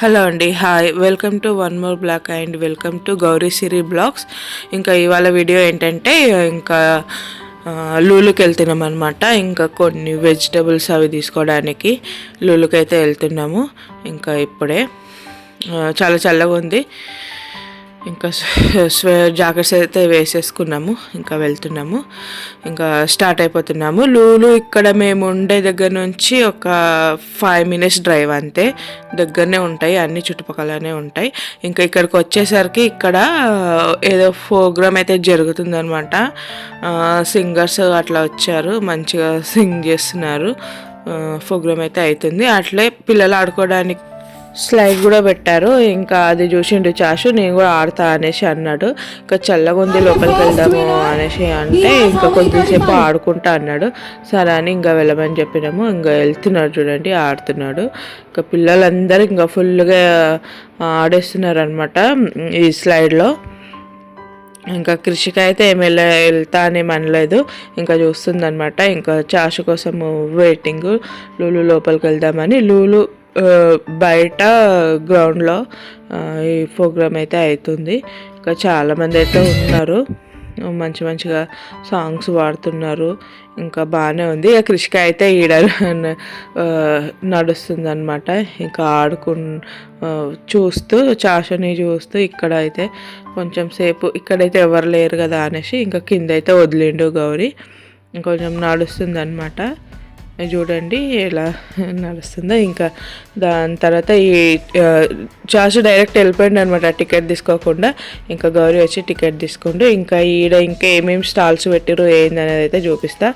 Hello అండి, hi, welcome to one more blog and welcome to Gauri Siri blogs. ఇంకా ఇవాళ video ఏంటంటే ఇంకా లూలుకి వెళ్తున్నాం అనమాట. ఇంకా కొన్ని వెజిటబుల్స్ అవి తీసుకోవడానికి లూలుకి అయితే వెళ్తున్నాము. ఇంకా ఇప్పుడే చాలా చల్లగా ఉంది. ఇంకా జాకెట్స్ అయితే వేసేసుకున్నాము. ఇంకా వెళ్తున్నాము, ఇంకా స్టార్ట్ అయిపోతున్నాము. లూలు ఇక్కడ మేము ఉండే దగ్గర నుంచి ఒక 5 minutes డ్రైవ్, అంతే. దగ్గరనే ఉంటాయి, అన్ని చుట్టుపక్కలనే ఉంటాయి. ఇంకా ఇక్కడికి వచ్చేసరికి ఇక్కడ ఏదో ప్రోగ్రామ్ అయితే జరుగుతుందనమాట. సింగర్స్ అట్లా వచ్చారు, మంచిగా సింగ్ చేస్తున్నారు. ప్రోగ్రామ్ అయితే అవుతుంది. అట్లే పిల్లలు ఆడుకోవడానికి స్లైడ్ కూడా పెట్టారు. ఇంకా అది చూసిండు చాషు, నేను కూడా ఆడతా అనేసి అన్నాడు. ఇంకా చల్లగా ఉంది, లోపలికి వెళ్దాము అనేసి అంటే ఇంకా కొద్దిసేపు ఆడుకుంటా అన్నాడు. సరే అని ఇంకా వెళ్ళమని చెప్పినాము. ఇంకా వెళ్తున్నాడు, చూడండి ఆడుతున్నాడు. ఇంకా పిల్లలందరూ ఇంకా ఫుల్గా ఆడేస్తున్నారు అనమాట ఈ స్లైడ్లో. ఇంకా కృషిక అయితే ఏమి వెళ్తా అని అనలేదు, ఇంకా చూస్తుంది అనమాట. ఇంకా చాషు కోసం వెయిటింగ్. లూలు లోపలికి వెళ్దామని. లూలు బయట గ్రౌండ్లో ఈ ప్రోగ్రామ్ అయితే అవుతుంది. ఇంకా చాలామంది అయితే ఉన్నారు, మంచిగా సాంగ్స్ పాడుతున్నారు. ఇంకా బాగానే ఉంది. ఇక కృషిక అయితే ఈడ నడుస్తుంది అనమాట. ఇంకా చూస్తూ చాషని చూస్తూ ఇక్కడ అయితే కొంచెం సేపు ఇక్కడైతే ఎవరు లేరు కదా అనేసి ఇంకా కింద అయితే వదిలిండు గౌరీ. ఇంకొంచెం నడుస్తుంది అనమాట. చూడండి ఎలా నడుస్తుందో. ఇంకా దాని తర్వాత ఈ చాషు డైరెక్ట్ వెళ్ళిపోయింది అనమాట టికెట్ తీసుకోకుండా. ఇంకా గౌరీ వచ్చి టికెట్ తీసుకుంటూ ఇంకా ఇంకా ఏమేమి స్టాల్స్ పెట్టారు ఏందనేది అయితే చూపిస్తా.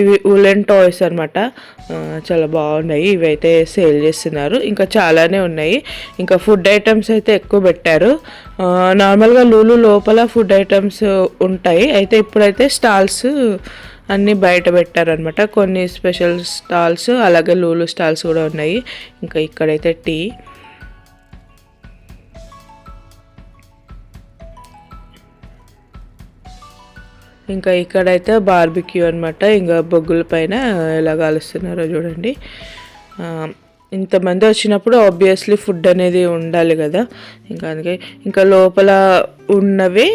ఇవి ఉలెన్ టాయ్స్ అనమాట, చాలా బాగున్నాయి. ఇవి అయితే సేల్ చేస్తున్నారు. ఇంకా చాలానే ఉన్నాయి. ఇంకా ఫుడ్ ఐటమ్స్ అయితే ఎక్కువ పెట్టారు. నార్మల్గా లూలు లోపల ఫుడ్ ఐటమ్స్ ఉంటాయి, అయితే ఇప్పుడైతే స్టాల్స్ అన్నీ బయట పెట్టారనమాట. కొన్ని స్పెషల్ స్టాల్స్, అలాగే లూలు స్టాల్స్ కూడా ఉన్నాయి. ఇంకా ఇక్కడైతే టీ, ఇంకా ఇక్కడైతే బార్బిక్యూ అనమాట. ఇంకా బొగ్గుల పైన ఎలా కాలుస్తున్నారో చూడండి. ఇంతమంది వచ్చినప్పుడు ఆబ్వియస్లీ ఫుడ్ అనేది ఉండాలి కదా. ఇంకా అందుకే ఇంకా లోపల ఉన్నవి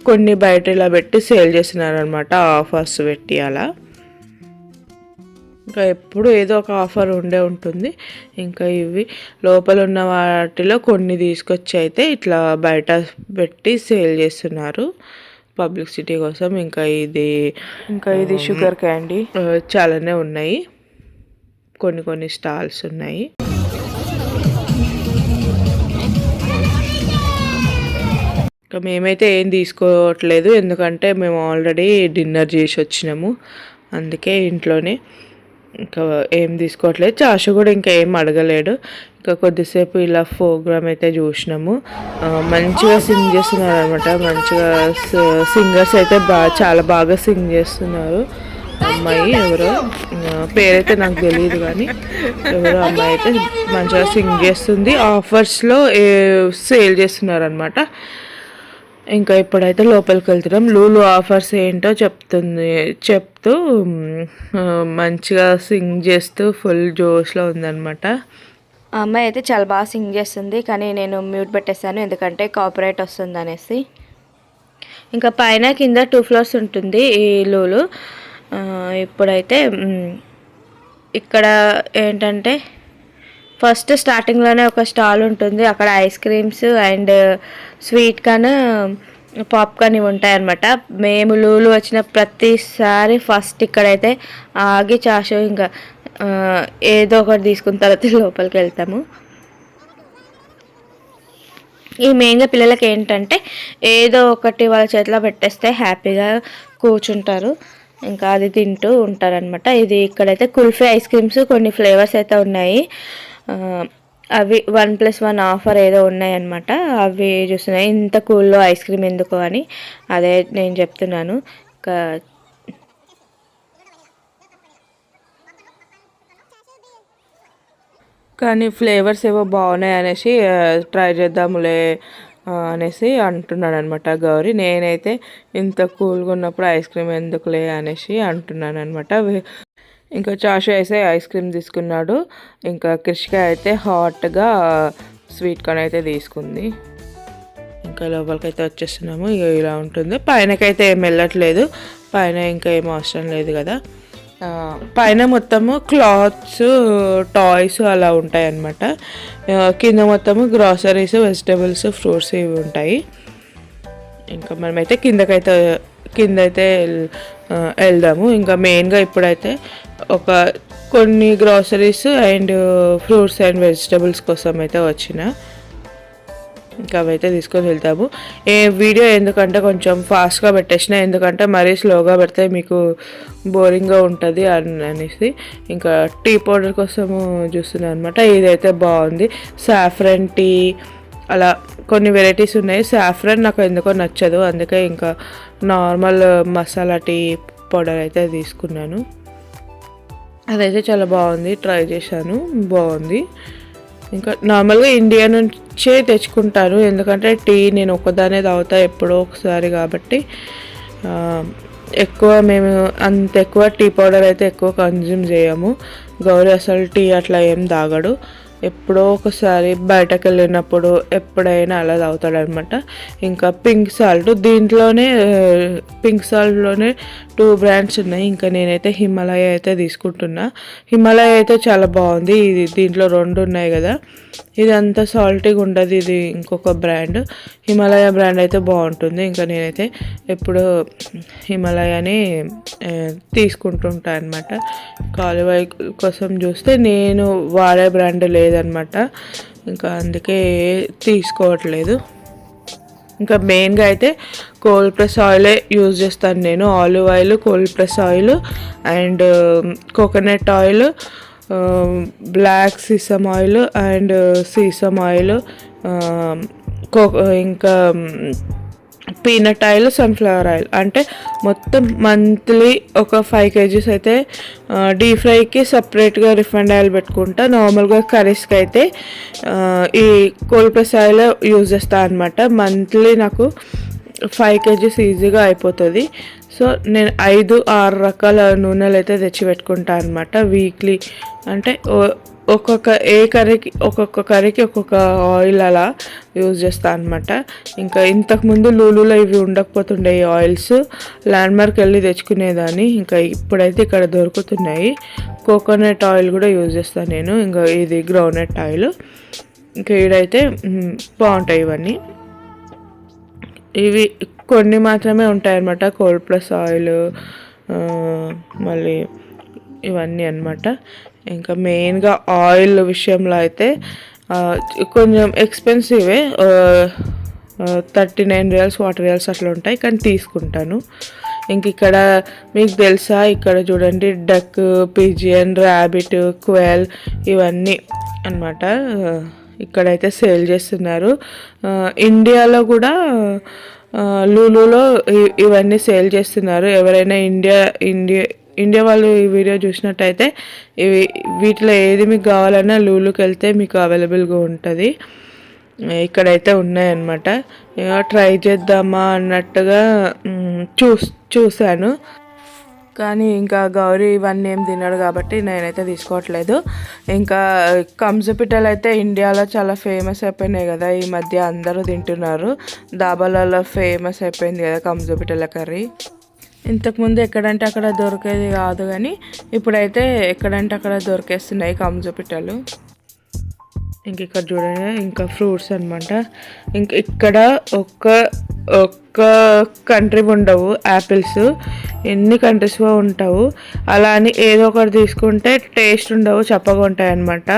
కొన్ని బయట ఇలా పెట్టి సేల్ చేస్తున్నారు అనమాట, ఆఫర్స్ పెట్టి అలా. ఇంకా ఎప్పుడు ఏదో ఒక ఆఫర్ ఉంటుంది. ఇంకా ఇవి లోపల ఉన్న వాటిలో కొన్ని తీసుకొచ్చి అయితే ఇట్లా బయట పెట్టి సేల్ చేస్తున్నారు పబ్లిసిటీ కోసం. ఇంకా ఇది షుగర్ క్యాండీ, చాలానే ఉన్నాయి. కొన్ని స్టాల్స్ ఉన్నాయి. ఇంకా మేమైతే ఏం తీసుకోవట్లేదు, ఎందుకంటే మేము ఆల్రెడీ డిన్నర్ చేసి వచ్చినాము, అందుకే ఇంట్లోనే. ఇంకా ఏం తీసుకోవట్లేదు. చాషు కూడా ఇంకా ఏం అడగలేడు. ఇంకా కొద్దిసేపు ఇలా ప్రోగ్రామ్ అయితే చూసినాము. మంచిగా సింగ్ చేస్తున్నారు అనమాట. మంచిగా సింగర్స్ అయితే చాలా బాగా సింగ్ చేస్తున్నారు. అమ్మాయి ఎవరో పేరైతే నాకు తెలియదు, కానీ ఎవరో అమ్మాయి అయితే మంచిగా సింగ్ చేస్తుంది. ఆఫర్స్లో సేల్ చేస్తున్నారు అనమాట. ఇంకా ఇప్పుడైతే లోపలికి వెళ్తున్నాం. లూలు ఆఫర్స్ ఏంటో చెప్తూ మంచిగా సింగ్ చేస్తూ ఫుల్ జోష్లో ఉందన్నమాట. ఆ అమ్మాయి అయితే చాలా బాగా సింగ్ చేస్తుంది, కానీ నేను మ్యూట్ పెట్టేస్తాను ఎందుకంటే కాపీరైట్ వస్తుంది అనేసి. ఇంకా పైన కింద 2 floors ఉంటుంది ఈ లూలు. ఇప్పుడైతే ఇక్కడ ఏంటంటే ఫస్ట్ స్టార్టింగ్లోనే ఒక స్టాల్ ఉంటుంది, అక్కడ ice creams and sweet corn, popcorn ఇవి ఉంటాయన్నమాట. మేము లూలు వచ్చిన ప్రతిసారి ఫస్ట్ ఇక్కడైతే ఆగి చాషు ఇంకా ఏదో ఒకటి తీసుకున్న తర్వాత లోపలికి వెళ్తాము. ఈ మెయిన్గా పిల్లలకి ఏంటంటే ఏదో ఒకటి వాళ్ళ చేతిలో పెట్టేస్తే హ్యాపీగా కూర్చుంటారు, ఇంకా అది తింటూ ఉంటారనమాట. ఇది ఇక్కడైతే కుల్ఫీ ఐస్ క్రీమ్స్ కొన్ని ఫ్లేవర్స్ అయితే ఉన్నాయి. అవి 1+1 ఆఫర్ ఏదో ఉన్నాయన్నమాట. అవి చూస్తున్నాయి. ఇంత కూల్లో ఐస్ క్రీమ్ ఎందుకు అని అదే నేను చెప్తున్నాను. ఇంకా కానీ ఫ్లేవర్స్ ఏవో బాగున్నాయి అనేసి ట్రై చేద్దాములే అనేసి అంటున్నాడు అనమాట గౌరీ. నేనైతే ఇంత కూల్గా ఉన్నప్పుడు ఐస్ క్రీమ్ ఎందుకులే అనేసి అంటున్నాను అనమాట. ఇంకా చాషు అయితే ఐస్ క్రీమ్ తీసుకున్నాడు. ఇంకా కృషిక అయితే హాట్గా స్వీట్ కార్న్ అయితే తీసుకుంది. ఇంకా లోపలికైతే వచ్చేస్తున్నాము. ఇక ఇలా ఉంటుంది. పైనకైతే ఏం వెళ్ళట్లేదు, పైన ఇంకా ఏం అవసరం లేదు కదా. పైన మొత్తము క్లాత్స్, టాయ్స్ అలా ఉంటాయి అన్నమాట. కింద మొత్తము గ్రాసరీస్, వెజిటేబుల్స్, ఫ్రూట్స్ ఇవి ఉంటాయి. ఇంకా మనమైతే కింద అయితే వెళ్దాము. ఇంకా మెయిన్గా ఇప్పుడైతే కొన్ని groceries and fruits and vegetables కోసం అయితే వచ్చిన. ఇంకా అవైతే తీసుకొని వెళ్తాము. వీడియో ఎందుకంటే కొంచెం ఫాస్ట్గా పెట్టేసిన, ఎందుకంటే మరీ స్లోగా పెడితే మీకు బోరింగ్గా ఉంటుంది అనేసి. ఇంకా టీ పౌడర్ కోసము చూస్తున్నాను అనమాట. ఇదైతే బాగుంది, సాఫ్రన్ టీ, అలా కొన్ని వెరైటీస్ ఉన్నాయి. సాఫ్రన్ నాకు ఎందుకో నచ్చదు, అందుకే ఇంకా నార్మల్ మసాలా టీ పౌడర్ అయితే తీసుకున్నాను. అదైతే చాలా బాగుంది, ట్రై చేశాను, బాగుంది. ఇంకా నార్మల్గా ఇండియా నుంచే తెచ్చుకుంటాను, ఎందుకంటే టీ నేను ఒక్కదానే తాగుతా ఎప్పుడో ఒకసారి కాబట్టి. మేము అంత ఎక్కువ టీ పౌడర్ అయితే ఎక్కువ కన్జ్యూమ్ చేయము. గౌరీ అసలు టీ అట్లా ఏం తాగడు, ఎప్పుడో ఒకసారి బయటకు వెళ్ళినప్పుడు ఎప్పుడైనా అలా తాగుతాడనమాట. ఇంకా పింక్ సాల్ట్, పింక్ సాల్ట్లోనే 2 బ్రాండ్స్ ఉన్నాయి. ఇంకా నేనైతే హిమాలయ అయితే తీసుకుంటున్నా. హిమాలయ అయితే చాలా బాగుంది. దీంట్లో 2 ఉన్నాయి కదా, ఇది అంత సాల్టీగా ఉండదు, ఇది ఇంకొక బ్రాండ్. హిమాలయ బ్రాండ్ అయితే బాగుంటుంది. ఇంకా నేనైతే ఎప్పుడు హిమాలయాని తీసుకుంటుంటాను అనమాట. కాలువై కోసం చూస్తే నేను వాడే బ్రాండ్ లేదనమాట, ఇంకా అందుకే తీసుకోవట్లేదు. ఇంకా మెయిన్గా అయితే కోల్డ్ ప్రెస్ ఆయిలే యూజ్ చేస్తాను నేను. Olive oil, cold press oil and coconut oil, black sesame oil and sesame oil, ఇంకా పీనట్ ఆయిల్, సన్ఫ్లవర్ ఆయిల్, అంటే మొత్తం మంత్లీ ఒక 5 kgs అయితే డీప్ ఫ్రైకి సపరేట్గా రిఫైండ్ ఆయిల్ పెట్టుకుంటా. నార్మల్గా కర్రీస్కి అయితే ఈ కోల్డ్ ప్రెస్ ఆయిల్ యూజ్ చేస్తాను అనమాట. మంత్లీ నాకు 5 kgs ఈజీగా అయిపోతుంది. సో నేను 5-6 రకాల నూనెలు అయితే తెచ్చి పెట్టుకుంటాను అనమాట వీక్లీ. అంటే ఒక్కొక్క కర్రీకి ఒక్కొక్క ఆయిల్ అలా యూజ్ చేస్తాను అనమాట. ఇంకా ఇంతకుముందు లూలులో ఇవి ఉండకపోతుండే ఈ ఆయిల్స్, ల్యాండ్మార్క్ వెళ్ళి తెచ్చుకునేదాన్ని. ఇంకా ఇప్పుడైతే ఇక్కడ దొరుకుతున్నాయి. కోకోనట్ ఆయిల్ కూడా యూజ్ చేస్తాను నేను. ఇంకా ఇది గ్రౌండ్నట్ ఆయిల్. ఇంకా ఈడైతే బాగుంటాయి ఇవన్నీ. ఇవి కొన్ని మాత్రమే ఉంటాయన్నమాట, కోల్డ్ ప్రెస్ ఆయిల్, మళ్ళీ ఇవన్నీ అన్నమాట. ఇంకా మెయిన్గా ఆయిల్ విషయంలో అయితే కొంచెం ఎక్స్పెన్సివే, 39 రియల్స్ 40 రియల్స్ అట్లా ఉంటాయి, కానీ తీసుకుంటాను. ఇంక ఇక్కడ మీకు తెలుసా, ఇక్కడ చూడండి డక్, పిజియన్, ర్యాబిట్, క్వేల్ ఇవన్నీ అన్నమాట ఇక్కడైతే సేల్ చేస్తున్నారు. ఇండియాలో కూడా లూలులో ఇవన్నీ సేల్ చేస్తున్నారు. ఎవరైనా ఇండియా వాళ్ళు ఈ వీడియో చూసినట్టయితే వీటిలో ఏది మీకు కావాలన్నా లూలుకి వెళ్తే మీకు అవైలబుల్గా ఉంటుంది. ఇక్కడైతే ఉన్నాయన్నమాట. ట్రై చేద్దామా అన్నట్టుగా చూశాను, కానీ ఇంకా గౌరీ ఇవన్నీ ఏం తినడు కాబట్టి నేనైతే తీసుకోవట్లేదు. ఇంకా కంజుపిట్టలు అయితే ఇండియాలో చాలా ఫేమస్ అయిపోయినాయి కదా, ఈ మధ్య అందరూ తింటున్నారు. దాబాలలో ఫేమస్ అయిపోయింది కదా కంజుపిట్టల కర్రీ. ఇంతకుముందు ఎక్కడంటే అక్కడ దొరికేది కాదు, కానీ ఇప్పుడైతే ఎక్కడంటే అక్కడ దొరికేస్తున్నాయి కంజుపిట్టలు. ఇంక ఇక్కడ చూడండి, ఇంకా ఫ్రూట్స్ అనమాట. ఇంక ఇక్కడ ఒక్క కంట్రీ ఉండవు యాపిల్స్, ఎన్ని కంట్రీస్లో ఉంటావు. అలా అని ఏదో ఒకటి తీసుకుంటే టేస్ట్ ఉండవు, చప్పగా ఉంటాయి అన్నమాట.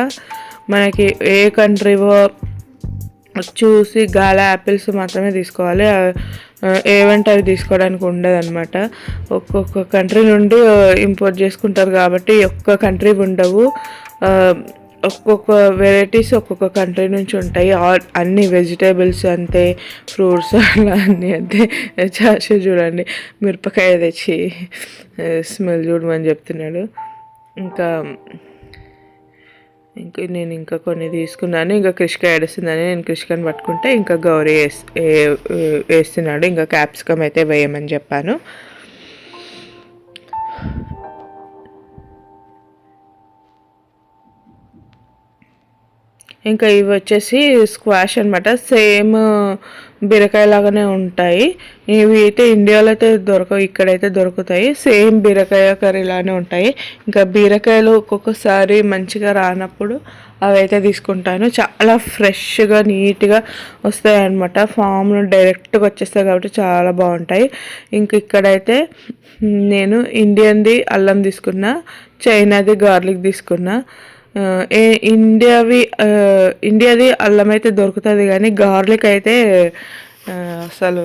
మనకి ఏ కంట్రీవో చూసి గాల యాపిల్స్ మాత్రమే తీసుకోవాలి, ఏవంటే అవి తీసుకోవడానికి ఉండదు అనమాట. ఒక్కొక్క కంట్రీ నుండి ఇంపోర్ట్ చేసుకుంటారు కాబట్టి ఒక్క కంట్రీ ఉండవు. ఒక్కొక్క వెరైటీస్ ఒక్కొక్క కంట్రీ నుంచి ఉంటాయి. అన్ని వెజిటేబుల్స్ అంతే, ఫ్రూట్స్ అలా అన్నీ అంతే. చాషు చూడండి మిరపకాయ తెచ్చి స్మెల్ చూడమని చెప్తున్నాడు. ఇంకా నేను ఇంకా కొన్ని తీసుకున్నాను. ఇంకా క్రిష్క ఏడుస్తుందని నేను క్రిష్కని పట్టుకుంటే ఇంకా గౌరీ వేస్తున్నాడు. ఇంకా క్యాప్సికమ్ అయితే వేయమని చెప్పాను. ఇంకా ఇవి వచ్చేసి స్క్వాష్ అనమాట, సేమ్ బీరకాయ లాగానే ఉంటాయి. ఇవి అయితే ఇండియాలో అయితే దొరకవు, ఇక్కడైతే దొరుకుతాయి. సేమ్ బీరకాయ కర్రీ లానే ఉంటాయి. ఇంకా బీరకాయలు ఒక్కొక్కసారి మంచిగా రానప్పుడు అవి అయితే తీసుకుంటాను. చాలా ఫ్రెష్గా నీట్గా వస్తాయి అన్నమాట, ఫామ్లో డైరెక్ట్గా వచ్చేస్తాయి కాబట్టి చాలా బాగుంటాయి. ఇంక ఇక్కడైతే నేను ఇండియన్ది అల్లం తీసుకున్నా, చైనాది గార్లిక్ తీసుకున్నా. ఇండియాది అల్లం అయితే దొరుకుతుంది కానీ గార్లిక్ అయితే అసలు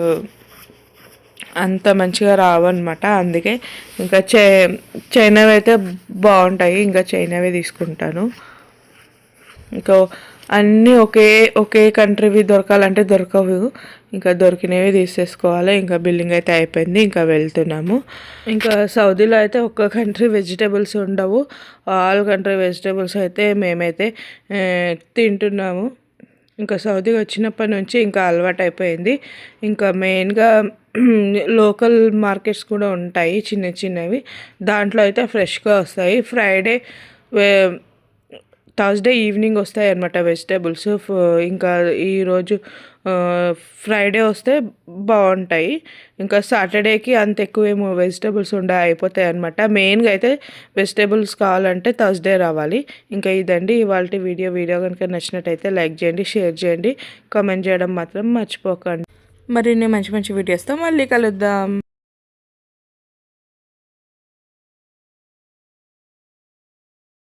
అంత మంచిగా రావన్నమాట. అందుకే ఇంకా చైనావి అయితే బాగుంటాయి, ఇంకా చైనావే తీసుకుంటాను. ఇంకా అన్నీ ఒకే కంట్రీవి దొరకాలంటే దొరకవు, ఇంకా దొరికినవి తీసేసుకోవాలి. ఇంకా బిల్లింగ్ అయితే అయిపోయింది, ఇంకా వెళ్తున్నాము. ఇంకా సౌదీలో అయితే ఒక్క కంట్రీ వెజిటేబుల్స్ ఉండవు, ఆల్ కంట్రీ వెజిటేబుల్స్ అయితే మేమైతే తింటున్నాము. ఇంకా సౌదీ వచ్చినప్పటి నుంచి ఇంకా అలవాటు అయిపోయింది. ఇంకా మెయిన్గా లోకల్ మార్కెట్స్ కూడా ఉంటాయి చిన్న చిన్నవి, దాంట్లో అయితే ఫ్రెష్గా వస్తాయి. థర్స్డే ఈవినింగ్ వస్తాయి అన్నమాట వెజిటేబుల్స్. ఇంకా ఈరోజు ఫ్రైడే వస్తే బాగుంటాయి. ఇంకా సాటర్డేకి అంత ఎక్కువేమో వెజిటేబుల్స్ అయిపోతాయి అనమాట. మెయిన్గా అయితే వెజిటేబుల్స్ కావాలంటే థర్స్డే రావాలి. ఇంకా ఇదండి ఇవాళ వీడియో కనుక నచ్చినట్టయితే లైక్ చేయండి, షేర్ చేయండి, కామెంట్ చేయడం మాత్రం మర్చిపోకండి. మరిన్ని మంచి మంచి వీడియోస్తో మళ్ళీ కలుద్దాం.